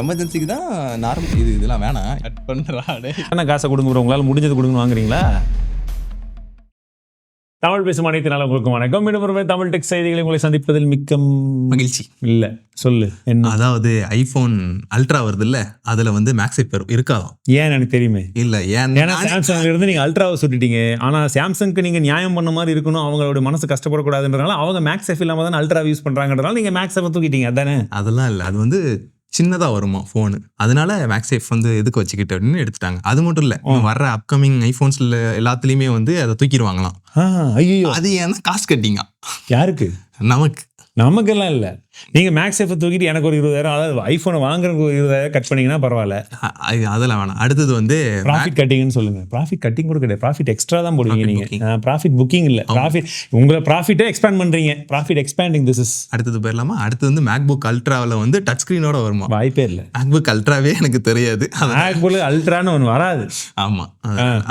எமர்ஜென்சிக்கு தான் நார்மல் இதெல்லாம் வேணாம். கட் பண்ணுறாடே. என்ன காசை கொடுங்க ப்ரோ, உங்களால் முடிஞ்சது கொடுங்கன்னு வாங்குறீங்களா? தமிழ் பேசும் அனைத்து நாளும் உங்களுக்கு வணக்கம். மீண்டும் தமிழ் டெக் செய்திகளை உங்களை சந்திப்பதில் மிக்க மகிழ்ச்சி. இல்லை சொல்லு என்ன. அதாவது ஐஃபோன் அல்ட்ரா வருது இல்ல, அதுல வந்து மேக்ஸைப் இருக்காதான். ஏன் எனக்கு தெரியுமே. இல்ல ஏன்னா சாம்சங்ல இருந்து நீங்க அல்ட்ராவை சொல்லிட்டீங்க. ஆனா சாம்சங்க்கு நீங்க நியாயம் பண்ண மாதிரி இருக்கணும், அவங்களோட மனசு கஷ்டப்படக்கூடாதுன்றனால அவங்க மேக்ஸைப் இல்லாம தான் அல்ட்ரா யூஸ் பண்றாங்கன்றனால நீங்க மேக்ஸைப் தூக்கிட்டீங்க. அதானே? அதெல்லாம் இல்லை, அது வந்து சின்னதாக வருமா ஃபோனு, அதனால மேக்ஸேஃப் வந்து எதுக்கு வச்சுக்கிட்டு அப்படின்னு எடுத்துட்டாங்க. அது மட்டும் இல்லை, வர்ற அப்கமிங் ஐஃபோன்ஸில் எல்லாத்துலேயுமே வந்து அதை தூக்கிடுவாங்களாம். ஐயோ, அது ஏன்னா காசு கட்டிங்க. யாருக்கு? நமக்கெல்லாம் இல்லை. நீங்கள் மேக்ஸேஃபை தூக்கிட்டு எனக்கு ஒரு 20,000, அதாவது ஐஃபோனை வாங்குறதுக்கு ஒரு 20,000 கட் பண்ணிங்கன்னா பரவாயில்ல. அதெல்லாம் வேணாம். அடுத்தது வந்து ப்ராஃபிட் கட்டிங்னு சொல்லுங்கள். ப்ராஃபிட் கட்டிங் கூட கிடையாது, ப்ராஃபிட் எக்ஸ்ட்ரா தான் போடுவீங்க நீங்கள். ப்ராஃபிட் புக்கிங் இல்லை, ப்ராஃபிட் உங்களை ப்ராஃபிட்டே எக்ஸ்பேண்ட் பண்ணுறீங்க. Profit expanding this is. அடுத்தது போயிடலாமா? அடுத்து வந்து மேக்புக் அல்ட்ராவில் வந்து டச் ஸ்க்ரீனோட வருமா? வாய்ப்பே இல்லை. மேக்புக் அல்ட்ராவே எனக்கு தெரியாது. மேக்புக் அல்ட்ரான்னு ஒன்று வராது. ஆமாம்,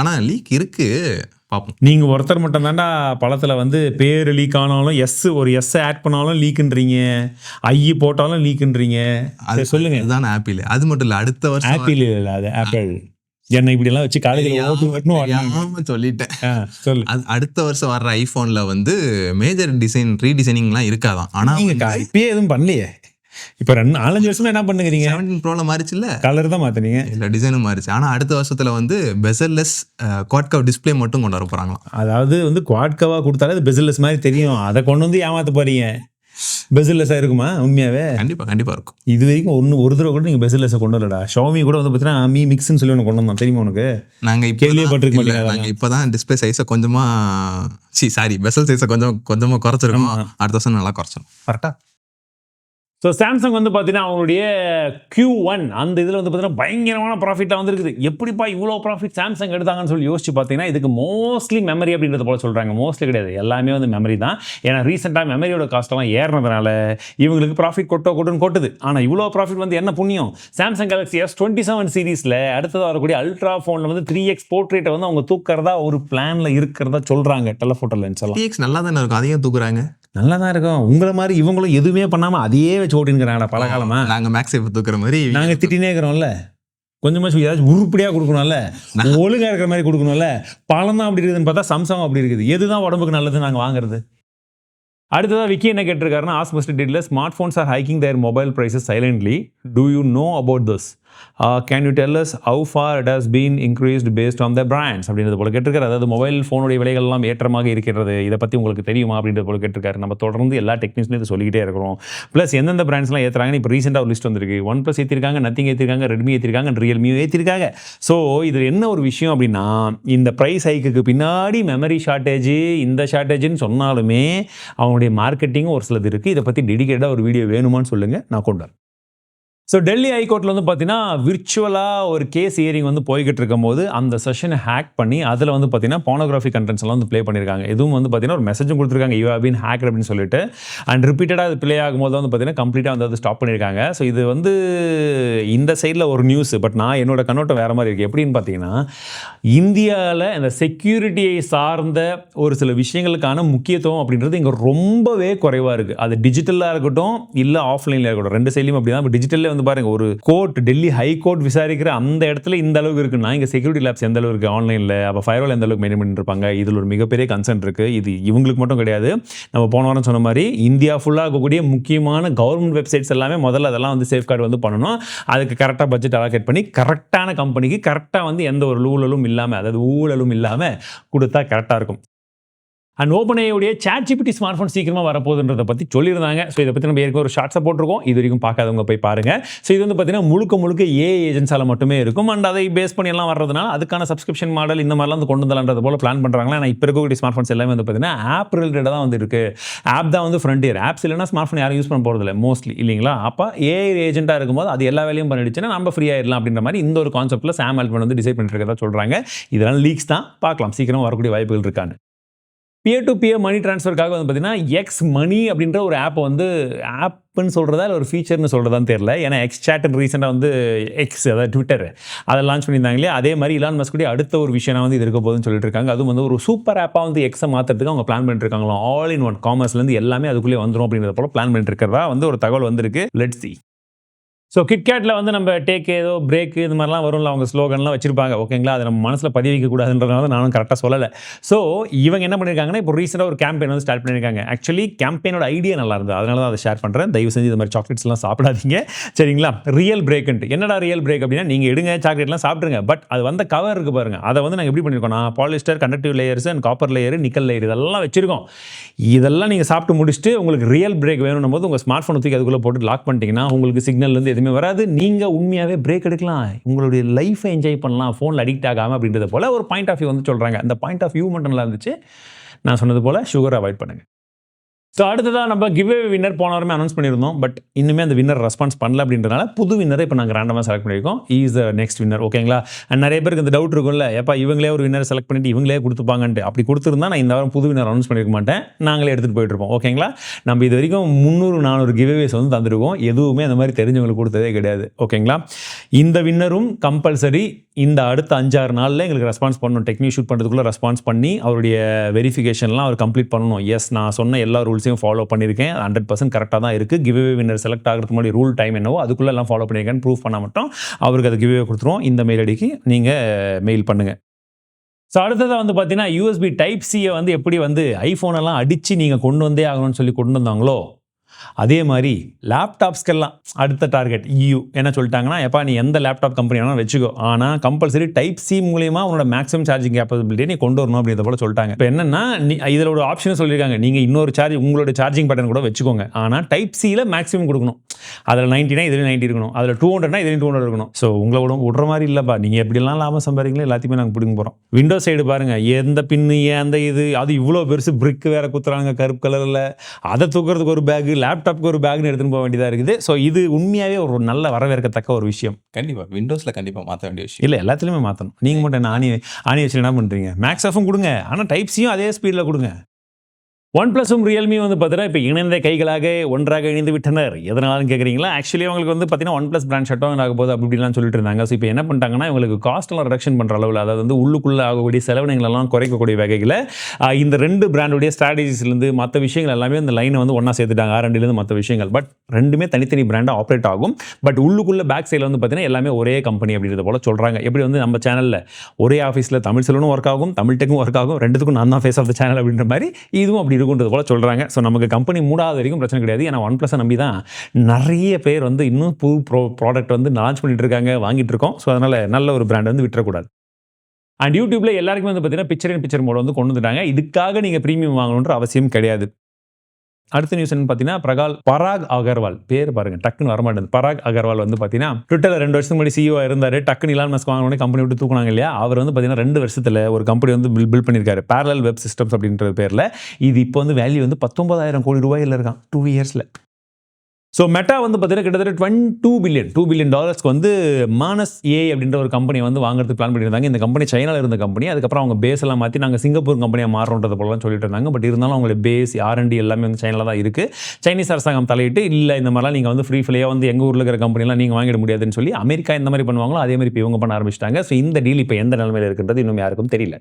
ஆனால் லீக் இருக்குது, பார்ப்போம். நீங்கள் ஒருத்தர் மட்டும் தாண்டா பழத்தில் வந்து பேர் லீக் ஆனாலும் ஒரு எஸ் ஆட் பண்ணாலும் லீக்குன்றீங்க, போட்டாலும் லீக்குன்றீங்க. அது சொல்லுங்க. அதுதான் ஆப்பிள். அது மட்டும் இல்லை, அடுத்த வருஷம் ஆப்பிள் இல்லை, அது ஆப்பிள். என்ன இப்படிலாம் வச்சு காலேஜில் சொல்லிட்டேன். சொல்லு. அடுத்த வருஷம் வர்ற ஐஃபோனில் வந்து மேஜர் ரீடிசைனிங்லாம் இருக்காதான். ஆனால் நீங்கள் இப்பயே எதுவும் பண்ணலையே. இப்போ 4-5 வருஷமா என்ன பண்ணுறீங்க? 17 ப்ரோவில் மாறிச்சு இல்லை, கலர் தான் மாற்றினீங்க, இல்லை டிசைனும் மாறிச்சு. ஆனால் அடுத்த வருஷத்தில் வந்து பெசல்லெஸ் குவாட் கவ் டிஸ்பிளே மட்டும் கொண்டு வர போகிறாங்களாம். அதாவது வந்து குவாட் கவாக கொடுத்தாலே அது பெசல்லெஸ் மாதிரி தெரியும், அதை கொண்டு வந்து ஏமாற்ற போறீங்க. பெசல்லெஸ்ஸாக இருக்குமா உண்மையாவே? கண்டிப்பாக இருக்கும். இது வரைக்கும் ஒரு தடவை கூட நீங்கள் பெசல்லெஸ்ஸை கொண்டு வரலடா. ஷாமி கூட வந்து பார்த்தீங்கன்னா மீ மிக்ஸ்ன்னு சொல்லி ஒன்று கொண்டு வந்தோம், தெரியுமா உனக்கு? நாங்கள் கேள்விப்பட்டிருக்க மாட்டோம். நாங்கள் இப்போ தான் டிஸ்பிளே சைஸை பெசல் சைஸை கொஞ்சமாக குறைச்சிருக்கோம். அடுத்த வருஷம் நல்லா குறைச்சிடும். கரெக்டாக. ஸோ சாம்சங் வந்து பார்த்தீங்கன்னா அவங்களுடைய Q1 அந்த இதில் வந்து பார்த்தீங்கன்னா பயங்கரமான ப்ராஃபிட்டாக வந்துருக்குது. எப்படிப்பா இவ்வளோ ப்ராஃபிட் சாம்சங் எடுத்தாங்கன்னு சொல்லி யோசிச்சு பார்த்தீங்கன்னா இதுக்கு மோஸ்ட்லி மெமரி அப்படின்றது போல சொல்கிறாங்க. மோஸ்ட்லி கிடையாது, எல்லாமே வந்து மெமரி தான். ஏன்னா ரீசெண்டாக மெமரியோட காஸ்ட்டெல்லாம் ஏறினதுனால இவங்களுக்கு ப்ராஃபிட் கொட்டுது. ஆனால் இவ்வளோ ப்ராஃபிட் வந்து என்ன புண்ணியம், சாம்சங் கேலக்ஸி S27 சீரீஸில் அடுத்ததாக வரக்கூடிய அல்ட்ரா ஃபோனில் வந்து 3x போர்ட்ரேட்டை வந்து அவங்க தூக்கிறதா ஒரு பிளானில் இருக்கிறதா சொல்கிறாங்க. டெலஃபோட்டோ லென்ஸ் எல்லாம் 3x நல்லா தானே இருக்கும், அதையும் தூக்குறாங்க. நல்லா தான் இருக்கும். உங்களை மாதிரி இவங்களும் எதுவுமே பண்ணாமல் அதையே வச்சு ஓட்டின்னுக்கிறாங்க பல காலமாக. நாங்கள் மேக்ஸைப் தூக்குற மாதிரி நாங்கள் திட்டினே இருக்கிறோம்ல, கொஞ்சமாக ஏதாச்சும் உருப்படியாக கொடுக்கணும்ல, ஒழுங்காக இருக்கிற மாதிரி கொடுக்கணும்ல. பழம் தான் அப்படி இருக்குதுன்னு பார்த்தா சம்சங் அப்படி இருக்குது. எதுதான் உடம்புக்கு நல்லது நாங்கள் வாங்குறது? அடுத்ததாக விக்கி என்ன கேட்டிருக்காருன்னா, ask mister detail smart phones are hiking their mobile prices silently. Do you know about this? Can you tell us how far it has been increased based on the brands அப்படின்றது போல கேட்டிருக்காரு. அதாவது மொபைல் ஃபோனுடைய விலைகள்லாம் ஏற்றமாக இருக்கிறது, இதை பற்றி உங்களுக்கு தெரியுமா அப்படின்றது போல கேட்டிருக்காரு. நம்ம தொடர்ந்து எல்லா டெக்னிக்ஸ்லையும் இதை சொல்லிக்கிட்டே இருக்கிறோம். ப்ளஸ் எந்தெந்த பிராண்ட்ஸ்லாம் ஏற்றுறாங்கன்னு இப்போ ரீசெண்டாக ஒரு லிஸ்ட் வந்திருக்கு. OnePlus ஏற்றிருக்காங்க, நத்திங் ஏற்றிருக்காங்க, ரெட்மி ஏற்றிருக்காங்க, ரியல்மியும் ஏற்றிருக்காங்க. ஸோ இதில் என்ன ஒரு விஷயம் அப்படின்னா, இந்த ப்ரைஸ் ஹைக்குக்கு பின்னாடி மெமரி ஷார்ட்டேஜ், இந்த ஷார்ட்டேஜ்னு சொன்னாலுமே அவங்களுடைய மார்க்கெட்டிங்கும் ஒரு சிலது இருக்குது. இதை பற்றி டெடிகேட்டாக ஒரு வீடியோ வேணுமான்னு சொல்லுங்கள், நான் கொண்டு வரேன். ஸோ டெல்லி ஹைகோர்ட்டில் வந்து பார்த்தீங்கன்னா விர்ச்சுவலாக ஒரு கேஸ் ஹியரிங் வந்து போய்கிட்டு இருக்கும் போது அந்த செஷனை ஹேக் பண்ணி அதில் வந்து பார்த்தீங்கன்னா போனோகிராஃபி கண்டென்ட்ஸ் எல்லாம் வந்து ப்ளே பண்ணியிருக்காங்க. இதுவும் வந்து பார்த்தீங்கன்னா ஒரு மெசேஜும் கொடுத்துருக்காங்க, யூ ஹேவ் பீன் ஹேக்ட் அப்படின்னு சொல்லிட்டு. அண்ட் ரிப்பீட்டடாக அது ப்ளே ஆகும்போது வந்து பார்த்தீங்கன்னா கம்ப்ளீட்டாக வந்து அது ஸ்டாப் பண்ணியிருக்காங்க. ஸோ இது வந்து இந்த சைடில் ஒரு நியூஸ், பட் நான் என்னோட கண்ணோட்டம் வேறு மாதிரி இருக்குது. எப்படின்னு பார்த்தீங்கன்னா, இந்தியாவில் இந்த செக்யூரிட்டியை சார்ந்த ஒரு சில விஷயங்களுக்கான முக்கியத்துவம் அப்படின்றது இங்கே ரொம்பவே குறைவாக இருக்குது. அது டிஜிட்டலாக இருக்கட்டும் இல்லை ஆஃப்லைனில் இருக்கட்டும், ரெண்டு சைட்லையும் அப்படி தான். இப்போ டிஜிட்டலில் பாருங்க, ஒரு கோர்ட், டெல்லி ஹை கோர்ட் விசாரிக்கிற அந்த இடத்துல இந்த அளவுக்கு இருக்குன்னா இங்க செக்யூரிட்டி லேப்ஸ் எந்த அளவுக்கு இருக்கு ஆன்லைன்ல, அப்ப ஃபயர்வால் எந்த அளவுக்கு மெயின்டைன் பண்ணிட்டு இருப்பாங்க. இதுல ஒரு மிகப்பெரிய கன்சர்ன் இருக்கு. இது இவங்களுக்கு மட்டும் கிடையாது, நம்ம போன வாரம் சொன்ன மாதிரி இந்தியா ஃபுல்லா இருக்கக்கூடிய முக்கியமான கவர்மெண்ட் வெப்சைட்ஸ் எல்லாமே முதல்ல அதெல்லாம் வந்து சேஃப்கார்டு வந்து பண்ணணும். அதுக்கு கரெக்டாக பட்ஜெட் அலோகேட் பண்ணி கரெக்டான கம்பெனிக்கு கரெக்டாக வந்து எந்த ஒரு ஊழலும் இல்லாமல், அதாவது ஊழலும் இல்லாமல் கொடுத்தா கரெக்டாக இருக்கும். அண்ட் ஓப்பன்ஏஐயுடைய ChatGPT ஸ்மார்ட் ஃபோன் சீக்கிரமாக வரப்போகுதுன்றதை பற்றி சொல்லியிருந்தாங்க. ஸோ இதை பற்றி நம்ம ஏற்கனவே ஒரு ஷார்ட்ஸை போட்டிருக்கோம், இது வரைக்கும் பார்க்காதவங்க போய் பாருங்கள். ஸோ இது வந்து பார்த்தீங்கன்னா முழுக்க ஏஐ ஏஜென்ட்ஸால் மட்டுமே இருக்கும். அண்ட் அதை பேஸ் பண்ணி எல்லாம் வர்றதுனால அதுக்கான சப்ஸ்கிரிப்ஷன் மாடல் இந்த மாதிரிலாம் வந்து கொண்டு வரலான்றது போல பிளான் பண்ணுறாங்களா. ஆனால் இப்போ இருக்கக்கூடிய ஸ்மார்ட் ஃபோன்ஸ் எல்லாமே வந்து பார்த்தீங்கன்னா ஆப் ரிலேட்டடாக தான் வந்து இருக்குது. ஆப் தான் வந்து ஃப்ரண்டியர். ஆப்ஸ் இல்லைனா ஸ்மார்ட் ஃபோன் யாரும் யூஸ் பண்ண போகிறதில்ல மோஸ்ட்லி, இல்லைங்களா? அப்போ ஏஐ ஏஜென்ட்டாக இருக்கும்போது அது எல்லா வேலையும் பண்ணிடுச்சுன்னா நம்ம ஃப்ரீ ஆயிடலாம் அப்படின்ற மாதிரி இந்த ஒரு கான்செப்ட்டில் சாம் ஆல்ட்மன் வந்து டிசைட் பண்ணிட்டு இருக்கிறதா சொல்கிறாங்க. இதெல்லாம் லீக்ஸ் தான், பார்க்கலாம் சீக்கிரம் வரக்கூடிய வாய்ப்புகள் இருக்கான்னு. பியர் டு பியர் மணி ட்ரான்ஸ்ஃபருக்காக வந்து பார்த்தீங்கன்னா எக்ஸ் மணி அப்படின்ற ஒரு ஆப்பை வந்து ஆப்னு சொல்கிறதா இல்லை ஒரு ஃபீச்சர்னு சொல்கிறதான்னு தெரியல. ஏன்னா எக்ஸ் சாட்னு ரீசெண்டாக வந்து எக்ஸ், அதாவது ட்விட்டர், அதை லான்ச் பண்ணியிருந்தாங்க இல்லையா. அதே மாதிரி இலான் மஸ்க் கூடிய அடுத்த ஒரு விஷயம் வந்து இது இருக்க போகுதுன்னு சொல்லிட்டு இருக்காங்க. அதுவும் வந்து ஒரு சூப்பர் ஆப்பாக வந்து எக்ஸை மாற்றுறதுக்கு அவங்க பிளான் பண்ணிட்டு இருக்காங்களாம். ஆல் இன் ஒன் காமர்ஸ்லேருந்து எல்லாமே அதுக்குள்ளே வந்துடும் அப்படின்றத போல பிளான் பண்ணிட்டு இருக்கிறதா வந்து ஒரு தகவல் வந்திருக்கு. Let's see. ஸோ கிட்கேட்டில் வந்து நம்ம டேக் ஏதோ பிரேக் இது மாதிரிலாம் வரும்ல, அவங்க ஸ்லோகன்லாம் வச்சிருப்பாங்க. ஓகேங்களா, அதை நம்ம மனசில் பதிய வைக்கக்கூடாதுன்றதுனால நானும் கரெக்டாக சொல்லலை. ஸோ இவங்க என்ன பண்ணியிருக்காங்கன்னா, இப்போ ரீசெண்டாக ஒரு கேம்பெயின் வந்து ஸ்டார்ட் பண்ணியிருக்காங்க. ஆக்சுவலி கேம்பெயினோட ஐடியா நல்லா இருந்தது, அதனால தான் அதை ஷேர் பண்ணுறேன். தயவு செஞ்சு இது மாதிரி சாக்லேட்ஸ்லாம் சாப்பிடாதீங்க, சரிங்களா. ரியல் பிரேக்ன்ட்டு என்னடா ரியல் பிரேக் அப்படின்னா, நீங்கள் எடுங்க சாக்லேட்லாம் சாப்பிட்ருங்க, பட் அது வந்த கவர் இருக்குது பாருங்கள், அதை வந்து நாங்கள் எப்படி பண்ணியிருக்கோம்னா polyester, conductive layers and copper layer, nickel layer இதெல்லாம் வச்சிருக்கோம். இதெல்லாம் நீங்கள் சாப்பிட்டு முடிச்சுட்டு உங்களுக்கு ரியல் பிரேக் வேணும் போது உங்கள் ஸ்மார்ட் ஃபோனை தூக்கி அதுக்குள்ளே போட்டு லாக் பண்ணிட்டீங்கன்னா உங்களுக்கு சிக்னல்லேருந்து எதுவுமே வராது. நீங்கள் உண்மையாகவே பிரேக் எடுக்கலாம், உங்களுடைய லைஃப்பை என்ஜாய் பண்ணலாம், ஃபோனில் அடிக்ட் ஆகாமல் அப்படின்றத போல் ஒரு பாயிண்ட் ஆஃப் வியூ வந்து சொல்கிறாங்க. அந்த பாயிண்ட் ஆஃப் வியூ மட்டும் நல்லா இருந்துச்சு. நான் சொன்னது போல் சுகர் அவாய்ட் பண்ணுங்கள். ஸோ அடுத்ததாக நம்ம கிவ்வே வின்னர் போன வாரமே அனௌன்ஸ் பண்ணியிருந்தோம், பட் இன்னுமே அந்த வின்னர் ரெஸ்பான்ஸ் பண்ணல அப்படின்றனால புது வின்னரை இப்போ நாங்கள் ரேண்டமாக செலக்ட் பண்ணியிருக்கோம். Is the next winner. ஓகேங்களா. அண்ட் நிறைய பேருக்கு இந்த டவுட் இருக்கும்ல, எப்போ இவங்களே ஒரு வின்னர் செலக்ட் பண்ணிட்டு இவங்களே கொடுத்துப்பாங்கன்ட்டு. அப்படி கொடுத்துருந்தா நான் இந்த வாரம் புது வின்னர் அனௌன்ஸ் பண்ணியிருக்க மாட்டேன், நாங்களே எடுத்துகிட்டு போயிட்டுருப்போம். ஓகேங்களா. நம்ம இது வரைக்கும் 300-400 கிவ்வேஸ் வந்து தந்துருக்கோம், எதுவுமே அந்த மாதிரி தெரிஞ்சவங்களுக்கு கொடுத்ததே கிடையாது. ஓகேங்களா. இந்த வின்னரும் கம்பல்சரி இந்த அடுத்த 5-6 நாளில் எங்களுக்கு ரெஸ்பான்ஸ் பண்ணணும். டெக்னிக் ஷூட் பண்ணுறதுக்குள்ளே ரெஸ்பான்ஸ் பண்ணி அவருடைய வெரிஃபிகேஷன்லாம் அவர் கம்ப்ளீட் பண்ணணும். எஸ், நான் சொன்ன எல்லா ரூல்ஸையும் ஃபாலோ பண்ணியிருக்கேன், 100% கரெக்டாக தான் இருக்குது. கிவ்வே வின்னர் செலக்ட் ஆகிறதுக்கு முன்னாடி ரூல் டைம் என்னவோ அதுக்குள்ளே எல்லாம் ஃபாலோ பண்ணியிருக்கேன்னு ப்ரூஃப் பண்ணால் மட்டும் அவருக்கு அது கிவ்வே கொடுத்துருவோம். இந்த மெயில் ஐடிக்கு நீங்கள் மெயில் பண்ணுங்கள். ஸோ அடுத்ததாக வந்து பார்த்தீங்கன்னா, யூஎஸ்பி டைப் சியை வந்து எப்படி வந்து ஐஃபோனெல்லாம் அடித்து நீங்கள் கொண்டு வந்தே ஆகணும்னு சொல்லி கொண்டு வந்தாங்களோ, அதே மாதிரி லேப்டாப்ஸ்க்கெல்லாம் அடுத்த டார்கெட் EU என்ன சொல்லிட்டாங்கன்னா, எப்பா நீ எந்த லேப்டாப் கம்பெனி வேணாலும் வச்சுக்கோ, ஆனால் கம்பல்சரி டைப் சி மூலியமாக உன்னோட மேக்ஸிமம் சார்ஜிங் கேப்பபிலிட்டியை நீ கொண்டு வரணும் அப்படின்ற போல சொல்லிட்டாங்க. இப்போ என்னன்னா, இதில் ஒரு ஆப்ஷன் சொல்லியிருக்காங்க, நீங்கள் இன்னொரு உங்களோட சார்ஜிங் பட்டன் கூட வச்சுக்கோங்க, ஆனால் டைப் சியில் மேக்ஸிமம் கொடுக்கணும். அதில் 90 இதில் 90 இருக்கணும், அதில் 200 இதில் 200 இருக்கணும். ஸோ உங்களோட விடுற மாதிரி இல்லைப்பா, நீங்கள் எப்படிலாம் லாபம் சம்பாதிங்களோ எல்லாத்தையுமே நாங்கள் பிடிக்க போகிறோம். விண்டோஸ் சைடு பாருங்கள், எந்த பின்னு அந்த இது அது இவ்வளோ பெருசு பிரிக் வேறு குத்துறாங்க கருப்பு கலரில், அதை தூக்கிறதுக்கு ஒரு பேக்கு, லேப்டாப்க்கு ஒரு பேக்னு எடுத்துன்னு போக வேண்டியதாக இருக்குது. ஸோ இது உண்மையாகவே ஒரு நல்ல வரவேற்கத்தக்க ஒரு விஷயம். கண்டிப்பாக விண்டோஸில் கண்டிப்பாக மாற்ற வேண்டிய விஷயம் இல்லை, எல்லாத்துலேயுமே மாற்றணும். நீங்கள் மட்டும் என்ன ஆணி வச்சு என்ன பண்ணுறீங்க, மேக்ஸ் ஆஃபும் கொடுங்க, ஆனால் டைப் சியும் அதே ஸ்பீடில் கொடுங்க. OnePlusம் ரியல்மியும் வந்து பார்த்தீங்கன்னா இப்போ இணைந்த கைகளாக ஒன்றாக இணைந்து விட்டனர். எதனாலும் கேட்குறீங்களா, ஆக்சுவலி அவங்களுக்கு வந்து பார்த்தீங்கன்னா OnePlus பிராண்ட் ஷட் டவுன் ஆக போகுது அப்படிலாம் சொல்லிட்டு இருந்தாங்க. ஸோ இப்போ என்ன பண்ணிட்டாங்கன்னா, இவங்களுக்கு காஸ்ட்லாம் ரிடக்ஷன் பண்ணுற அளவில், அதாவது வந்து உள்ளுக்குள்ளே ஆகக்கூடிய செலவினங்களெல்லாம் குறைக்கக்கூடிய வகையில் இந்த 2 பிராண்டுடைய ஸ்ட்ராட்டஜிஸ்லேருந்து மற்ற விஷயங்கள் எல்லாமே அந்த லைனை வந்து ஒன்றா சேர்த்துட்டாங்க, R&Dலேருந்து மற்ற விஷயங்கள். பட் ரெண்டுமே தனித்தனி பிராண்டாக ஆப்ரேட் ஆகும். பட் உள்ளுக்குள்ளே பேக் சைடில் வந்து பார்த்தீங்கன்னா எல்லாமே ஒரே கம்பெனி அப்படின்றத போல சொல்கிறாங்க. எப்படி வந்து நம்ம சேனலில் ஒரே ஆஃபீஸில் தமிழ் செல்வனும் ஒர்க் ஆகும், தமிழ் டெக்கும் ஒர்க் ஆகும், ரெண்டுத்துக்கும் நான் தான் ஃபேஸ் ஆஃப் த சேனல் அப்படின்ற மாதிரி இதுவும் அப்படி இருக்குன்றது போல சொல்கிறாங்க. ஸோ நமக்கு கம்பெனி மூடாத வரைக்கும் பிரச்சனை கிடையாது. ஏன்னா OnePlus நம்பி தான் நிறைய பேர் வந்து இன்னும் புது ப்ராடக்ட் வந்து லான்ச் பண்ணிட்டு இருக்காங்க, வாங்கிட்டு இருக்கோம். ஸோ அதனால் நல்ல ஒரு பிராண்ட் வந்து விட்டுறக்கூடாது. அண்ட் யூடியூப்ல எல்லாருக்குமே வந்து பார்த்தீங்கன்னா பிக்சர் இன் பிக்சர் மோட் வந்து கொண்டு வந்துட்டாங்க. இதுக்காக நீங்கள் ப்ரீமியம் வாங்கணுன்ற அவசியம் கிடையாது. அடுத்த நியூஸ் என்ன பார்த்தீங்கன்னா, பராக் அகர்வால் பேர் பாருங்க டக்குன்னு வரமாட்டேது. பராக் அகர்வால் வந்து பார்த்தீங்கன்னா ட்விட்டரில் 2 வருஷத்துக்கு முன்னாடி CEO இருந்தார். டக்குன்னு இலான் மஸ்க் வாங்கினோடனே கம்பெனி விட்டு தூக்குனாங்க இல்லையா. அவர் வந்து பார்த்தீங்கன்னா 2 வருஷத்தில் ஒரு கம்பெனி வந்து பில்ட் பண்ணியிருக்காரு, பேரலல் வெப் சிஸ்டம்ஸ் அப்படின்ற பேரில். இது இப்போ வந்து வேல்யூ வந்து 19,000 கோடி ரூபாயில் இருக்கான் 2 இயர்ஸில். ஸோ மெட்டா வந்து பார்த்தீங்கன்னா கிட்டத்தட்ட $2 பில்லியன் வந்து மானஸ் ஏஐ அப்படின்ற ஒரு கம்பெனியை வந்து வாங்குறதுக்கு பிளான் பண்ணியிருந்தாங்க. இந்த கம்பெனி சைனாவில் இருந்த கம்பெனி, அதுக்கப்புறம் அவங்க பேஸ் எல்லாம் மாற்றி நாங்கள் சிங்கப்பூர் கம்பெனியாக மாறுறோன்றது போலலாம் சொல்லிட்டு இருந்தாங்க. பட் இருந்தாலும் அவங்களோட பேஸ் R&D எல்லாமே வந்து சைனாவில் தான் இருக்குது. சைனீஸ் அரசாங்கம் தலையிட்டு இல்லை இந்த மாதிரிலாம் நீங்கள் வந்து ஃப்ரீயாக வந்து எங்கள் ஊரில் இருக்கிற கம்பெனிலாம் நீங்கள் வாங்கிட முடியாதுன்னு சொல்லி அமெரிக்கா இந்த மாதிரி பண்ணுவாங்களோ அதே மாதிரி இப்போ இவங்க பண்ண ஆரம்பிச்சிட்டாங்க. ஸோ இந்த டீல் இப்போ எந்த நிலைமையில் இருக்குன்றது இன்னும் யாருக்கும் தெரியல.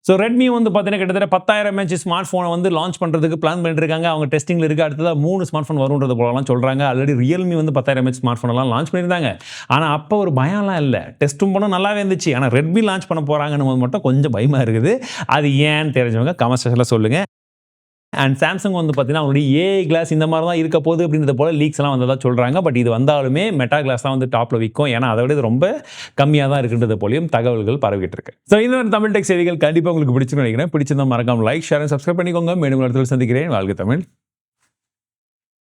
ஸோ ரெட்மி வந்து பார்த்தீங்கன்னா கிட்டத்தட்ட 10,000 mAh ஸ்மார்ட் ஃபோனை வந்து லான்ச் பண்ணுறதுக்கு பிளான் பண்ணிருக்காங்க. அவங்க டெஸ்டிங்கில் இருக்குது. அடுத்ததாக 3 ஸ்மார்ட் ஃபோன் வரும்ன்றது போலலாம் சொல்கிறாங்க. ஆல்ரெடி ரியல்மி வந்து 10,000 mAh ஸ்மார்ட் ஃபோனெல்லாம் லான்ச் பண்ணியிருந்தாங்க. ஆனால் அப்போ ஒரு பயம்லாம் இல்லை, டெஸ்ட்டும் பண்ண நல்லாவே இருந்துச்சு. ஆனால் ரெட்மி லான்ச் பண்ண போகிறாங்கன்னு மட்டும் கொஞ்சம் பயமாக இருக்குது. அது ஏன்னு தெரிஞ்சவங்க கமெண்ட் செக்ஷனில் சொல்லுங்கள். அண்ட் சாம்சங் வந்து பார்த்தீங்கன்னா அவங்களுடைய ஏஐ கிளாஸ் இந்த மாதிரி தான் இருக்க போகுது அப்படின்றத போல லீக்ஸ் எல்லாம் வந்ததாக சொல்கிறாங்க. பட் இது வந்தாலுமே மெட்டா கிளாஸ் தான் வந்து டாப்பில் விற்கும். ஏன்னா அதை விட இது ரொம்ப கம்மியாக தான் இருக்குன்றது போலையும் தகவல்கள் பரவிட்டு இருக்கு. ஸோ இந்த தமிழ் டெக் செய்திகள் கண்டிப்பாக உங்களுக்கு பிடிச்சுன்னு நினைக்கிறேன். பிடிச்சிருந்தா மறக்காம லைக், ஷேர், சப்ஸ்கிரைப் பண்ணிக்கோங்க. மீண்டும் இடத்துல சந்திக்கிறேன். வாழ்க தமிழ்.